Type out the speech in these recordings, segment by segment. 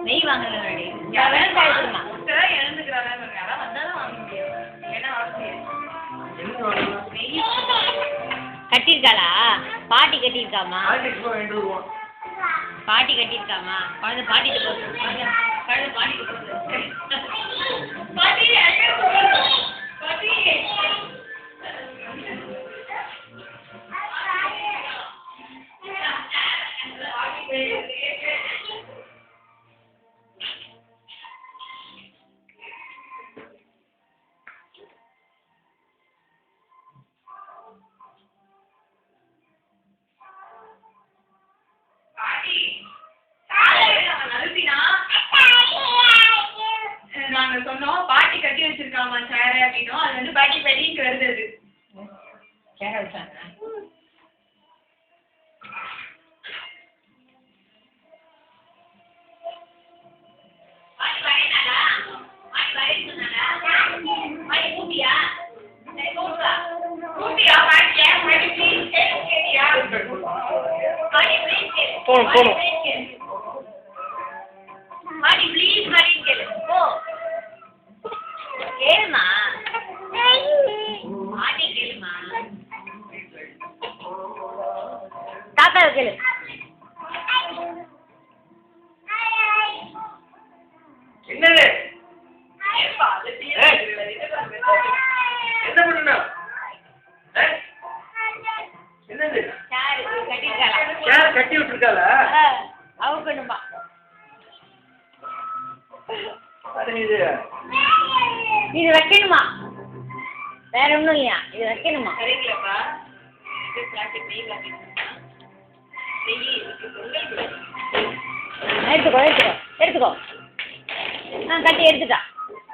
நெய் வாங்குறேன். கட்டிருக்காளா? பாட்டி கட்டிருக்காமா? பாட்டி கட்டிருக்காமா? குழந்தை பாட்டிட்டு போகுது. குழந்தை பாட்டிட்டு போகுது. நாங்க சொன்னோம் பாட்டி கட்டி வச்சிருக்காமா சேர அப்படின்னோம். அது வந்து பாட்டி பெட்டிக்கு வருது. சேர வச்சாங்க. தாத்தா கேளு. என்னது? என்ன பண்ணணும்? என்னது? சேர் கட்டி விட்டுருக்காளா? அவுக்கணுமா? இது வைக்கணுமா? வேற ஒண்ணும் இல்லையா? இது வைக்கணுமா? சரிங்களாப்பா? எடுத்துக்கோ எடுத்துக்கோ எடுத்துக்கோ. கட்டி எடுத்துட்டா.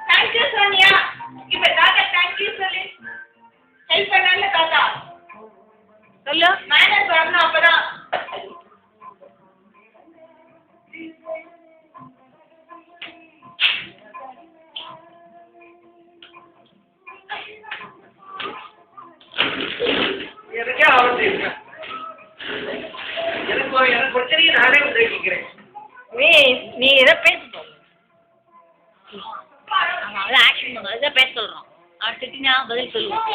தேங்க்யூ சோனியா. இப்ப தாத்தா தேங்க்யூ சொல்லு. ஹெல்ப் பண்ணல தாத்தா சொல்லு. மேனேஜ் வரணும் அப்பதான். எனக்கே அவசியம் இருக்கு. எனக்கு பிரச்சனையை நானே உண்டாக்கிக்கிறேன். நீ ஏதோ பேசுறோம். ஆக்ஷன் பண்ணுவோம். ஏதோ பேச சொல்றோம். அவன் திட்டினா பதில் சொல்லுவோம்.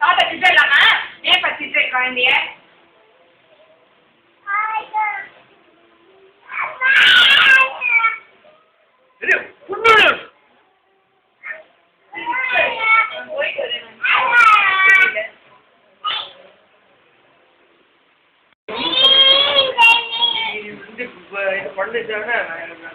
தாத்தா திட்டலாமா? ஏன் பத்திட்டு குழந்தைய? இது பண்ணிச்சாங்கன்னா